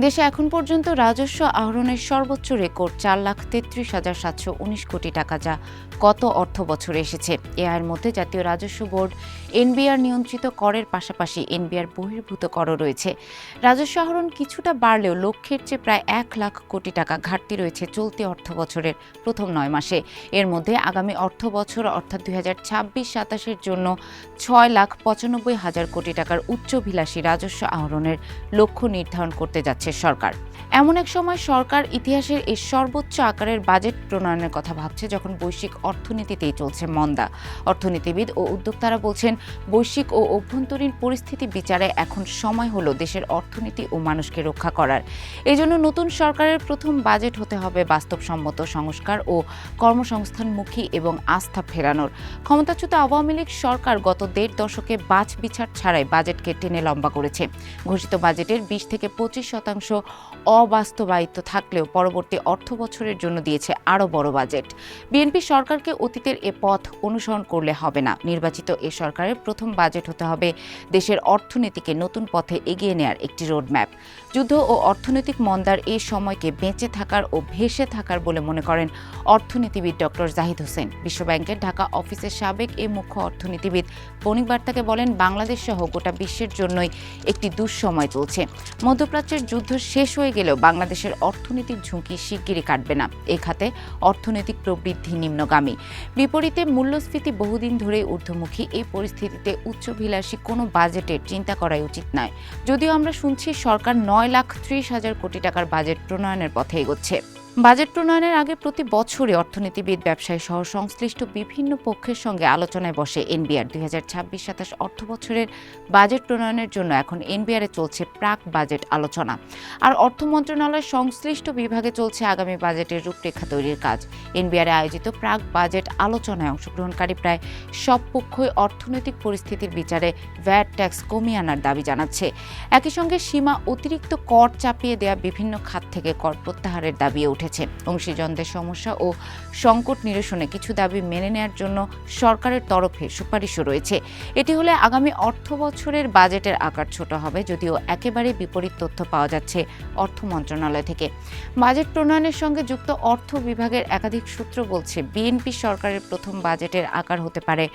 দেশে এখন পর্যন্ত রাজস্ব আহরণের সর্বোচ্চ রেকর্ড 4,33,719 কোটি টাকা, যা গত অর্থ বছরে এসেছে। এ আয়ের মধ্যে জাতীয় রাজস্ব বোর্ড এনবিআর নিয়ন্ত্রিত করের পাশাপাশি এনবিআর বহির্ভূত করও রয়েছে। রাজস্ব আহরণ কিছুটা বাড়লেও লক্ষ্যের চেয়ে প্রায় 1 লাখ কোটি টাকা ঘাটতি রয়েছে চলতি অর্থ বছরের প্রথম 9 মাসে। এর মধ্যে আগামী অর্থ বছর অর্থাৎ 2026-27-এর জন্য 6,95,000 কোটি টাকার উচ্চাভিলাষী রাজস্ব আহরণের লক্ষ্য নির্ধারণ করতে যাচ্ছে সরকার। এমন এক সময় সরকার ইতিহাসের এই সর্বোচ্চ আকারের বাজেট প্রণয়নের কথা ভাবছে, যখন বৈশ্বিক অর্থনীতিতেই চলছে মন্দা। অর্থনীতিবিদ ও উদ্যোক্তারা বলছেন, বৈশ্বিক ও অভ্যন্তরীণ পরিস্থিতি বিচারে এখন সময় হলো দেশের অর্থনীতি ও মানুষকে রক্ষা করার। এজন্য নতুন সরকারের প্রথম বাজেট হতে হবে বাস্তবসম্মত, সংস্কার ও কর্মসংস্থানমুখী এবং আস্থা ফেরানোর। ক্ষমতাচ্যুত আওয়ামী লীগ সরকার গত 1.5 দশকে বাছ বিচার ছাড়াই বাজেটকে টেনে লম্বা করেছে। ঘোষিত বাজেটের 20-25% অবাস্তবায়িত থাকলেও পরবর্তী অর্থ বছরের জন্য দিয়েছে আরও বড় বাজেট। বিএনপি সরকারকে অতীতের এ পথ অনুসরণ করলে হবে না। নির্বাচিত এ সরকারের প্রথম বাজেট হতে হবে দেশের অর্থনীতিকে নতুন পথে এগিয়ে নেয়ার একটি রোডম্যাপ। যুদ্ধ ও অর্থনৈতিক মন্দার এই সময়কে বেঁচে থাকার ও ভেসে থাকার বলে মনে করেন অর্থনীতিবিদ ডক্টর জাহিদ হোসেন। বিশ্বব্যাংকের ঢাকা অফিসের সাবেক এই মুখ্য অর্থনীতিবিদ বণিক বার্তাকে বলেন, বাংলাদেশ সহ গোটা বিশ্বের জন্যই একটি দুঃসময় চলছে। মধ্যপ্রাচ্যের যুদ্ধ শেষ হয়ে গেলেও বাংলাদেশের অর্থনৈতিক ঝুঁকি শিগগিরই কাটবে না। এ খাতে অর্থনৈতিক প্রবৃদ্ধি নিম্নগামী। বিপরীতে মূল্যস্ফীতি বহুদিন ধরেই ঊর্ধ্বমুখী। এই পরিস্থিতিতে উচ্চাভিলাষী কোনো বাজেটের চিন্তা করাই উচিত নয়। যদিও আমরা শুনছি সরকার 9,30,000 কোটি টাকার বাজেট প্রণয়নের পথে এগোচ্ছে। বাজেট প্রণয়নের আগে প্রতি বছরই অর্থনীতিবিদ, ব্যবসায়ী সহ সংশ্লিষ্ট বিভিন্ন পক্ষের সঙ্গে আলোচনায় বসে এনবিআর। 2026-27 অর্থ বছরের বাজেট প্রণয়নের জন্য এখন এনবিআরে চলছে প্রাক বাজেট আলোচনা, আর অর্থ মন্ত্রণালয়ের সংশ্লিষ্ট বিভাগে চলছে আগামী বাজেটের রূপরেখা তৈরির কাজ। এনবিআরে আয়োজিত প্রাক বাজেট আলোচনায় অংশগ্রহণকারী প্রায় সব পক্ষই অর্থনৈতিক পরিস্থিতির বিচারে ভ্যাট ট্যাক্স কমিয়ে আনার দাবি জানাচ্ছে। একই সঙ্গে সীমা অতিরিক্ত কর চাপিয়ে দেওয়া বিভিন্ন খাত থেকে কর প্রত্যাহারের দাবিও উঠেছে। অংশীজনদের সমস্যা ও সংকট নিরসনে কিছু দাবি মেনে নেওয়ার জন্য সরকারের তরফে সুপারিশও রয়েছে। এটি হলে আগামী অর্থ বছরের বাজেটের আকার ছোট হবে, যদিও একেবারে বিপরীত তথ্য পাওয়া যাচ্ছে অর্থ মন্ত্রণালয় থেকে। বাজেট প্রণয়নের সঙ্গে যুক্ত অর্থ বিভাগের একাধিক সূত্র বলছে, বিএনপি সরকারের প্রথম বাজেটের আকার হতে পারে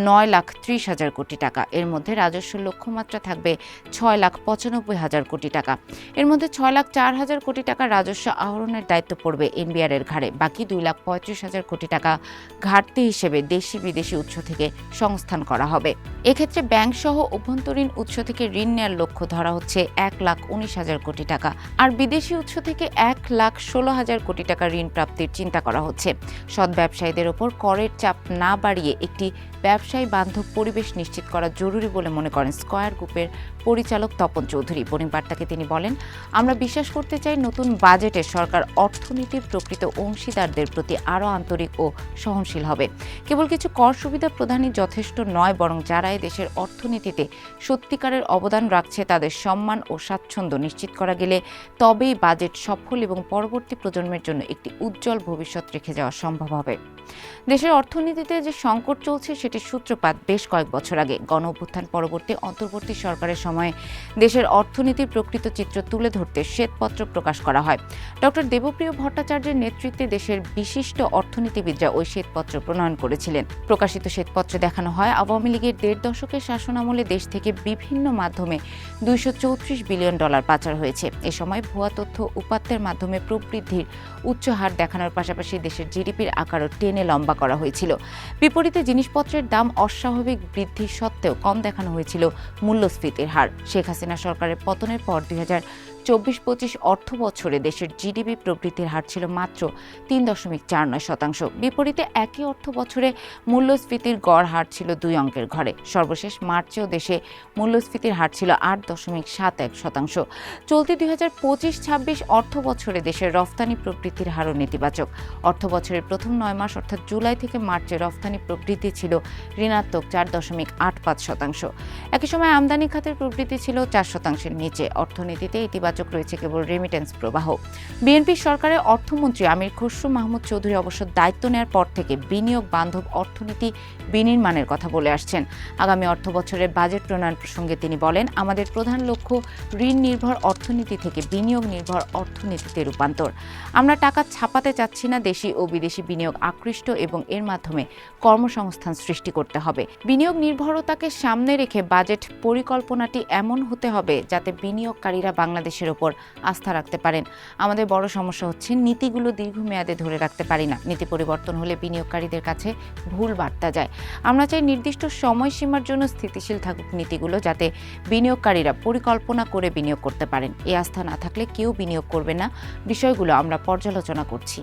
9,30,000 কোটি টাকা। এর মধ্যে রাজস্ব লক্ষ্যমাত্রা থাকবে 6,95,000 কোটি টাকা। এর মধ্যে 6,04,000 কোটি টাকা রাজস্ব আহরণের দায়িত্ব পড়বে এনবিআর এর ঘাড়ে। বাকি 2,35,000 কোটি টাকা ঘাটতি হিসেবে দেশি বিদেশি উৎস থেকে সংস্থান করা হবে। এক্ষেত্রে ব্যাংক সহ অভ্যন্তরীণ উৎস থেকে ঋণ নেওয়ার লক্ষ্য ধরা হচ্ছে 1,19,000 কোটি টাকা, আর বিদেশি উৎস থেকে 1,16,000 কোটি টাকা ঋণ প্রাপ্তির চিন্তা করা হচ্ছে। সৎ ব্যবসায়ীদের ওপর করের চাপ না বাড়িয়ে একটি ব্যবসায়ী বান্ধব পরিবেশ নিশ্চিত করা জরুরি বলে মনে করেন স্কয়ার গ্রুপের পরিচালক তপন চৌধুরী। বণিক বার্তাকে তিনি বলেন, আমরা বিশ্বাস করতে চাই নতুন বাজেটে সরকার অর্থনীতির প্রকৃত অংশীদারদের প্রতি আরও আন্তরিক ও সহনশীল হবে। কেবল কিছু কর সুবিধা প্রদানই যথেষ্ট নয়, বরং যারা দেশের অর্থনীতিতে সত্যিকারের অবদান রাখছে তাদের সম্মান ও স্বাচ্ছন্দ্য নিশ্চিত করা গেলে তবেই বাজেট সফল এবং পরবর্তী প্রজন্মের জন্য একটি উজ্জ্বল ভবিষ্যৎ রেখে যাওয়া সম্ভব হবে। দেশের অর্থনীতিতে যে সংকট চলছে সেটির সূত্রপাত বেশ কয়েক বছর আগে। গণ অভ্যুত্থান পরবর্তী অন্তর্বর্তী সরকারের সময়ে দেশের অর্থনীতির প্রকৃত চিত্র তুলে ধরতে শ্বেতপত্র প্রকাশ করা হয়। ডক্টর দেবপ্রিয় ভট্টাচার্যের নেতৃত্বে দেশের বিশিষ্ট অর্থনীতিবিদরা ওই শ্বেতপত্র প্রণয়ন করেছিলেন। প্রকাশিত শ্বেতপত্রে দেখানো হয়, আওয়ামী লীগের 1.5 দশকের শাসনামলে দেশ থেকে বিভিন্ন মাধ্যমে $234 বিলিয়ন পাচার হয়েছে। এ সময় ভুয়া তথ্য উপাত্তের মাধ্যমে প্রবৃদ্ধির উচ্চ হার দেখানোর পাশাপাশি দেশের জিডিপির আকারও টেনে লম্বা করা হয়েছিল। বিপরীতে জিনিসপত্রের দাম অস্বাভাবিক বৃদ্ধি সত্ত্বেও কম দেখানো হয়েছিল মূল্যস্ফীতির হার। শেখ হাসিনা সরকারের পতনের পর 2024-25 অর্থ বছরে দেশের জিডিপি প্রবৃদ্ধির হার ছিল মাত্র 3.49%। বিপরীতে একই অর্থ বছরে মূল্যস্ফীতির গড় হার ছিল 2 অঙ্কের ঘরে। সর্বশেষ মার্চেও দেশে মূল্যস্ফীতির হার ছিল 8.71%। চলতি 2025-26 অর্থ বছরে দেশের রফতানি প্রবৃদ্ধির হারও নেতিবাচক। অর্থ বছরের প্রথম 9 মাস অর্থাৎ জুলাই থেকে মার্চে রফতানি প্রবৃদ্ধি ছিল ঋণাত্মক 4.85%। একই সময় আমদানি খাতের প্রবৃদ্ধি ছিল 4%-এর নিচে। অর্থনীতিতে ইতিবাচক ইতিবাচক রয়েছে কেবল রেমিটেন্স প্রবাহ। বিএনপি সরকারের অর্থমন্ত্রী আমির খসরু মাহমুদ চৌধুরী অবশ্য দায়িত্ব নেওয়ার পর থেকে বিনিয়োগ বান্ধব অর্থনীতি বিনির্মাণের কথা বলে আসছেন। আগামী অর্থবছরের বাজেট প্রণয়ন প্রসঙ্গে তিনি বলেন, আমাদের প্রধান লক্ষ্য ঋণ নির্ভর অর্থনীতি থেকে বিনিয়োগ নির্ভর অর্থনীতিতে রূপান্তর। আমরা টাকা ছাপাতে চাচ্ছি না, দেশি ও বিদেশি বিনিয়োগ আকৃষ্ট এবং এর মাধ্যমে কর্মসংস্থান সৃষ্টি করতে হবে। বিনিয়োগ নির্ভরতাকে সামনে রেখে বাজেট পরিকল্পনাটি এমন হতে হবে যাতে বিনিয়োগকারীরা বাংলাদেশের ওপর আস্থা রাখতে পারেন। আমাদের বড় সমস্যা হচ্ছে নীতিগুলো দীর্ঘমেয়াদে ধরে রাখতে পারি না। নীতি পরিবর্তন হলে বিনিয়োগকারীদের কাছে ভুল বার্তা যায়। আমরা চাই নির্দিষ্ট সময়সীমার জন্য স্থিতিশীল থাকুক নীতিগুলো, যাতে বিনিয়োগকারীরা পরিকল্পনা করে বিনিয়োগ করতে পারেন। এই আস্থা না থাকলে কেউ বিনিয়োগ করবে না। বিষয়গুলো আমরা পর্যালোচনা করছি।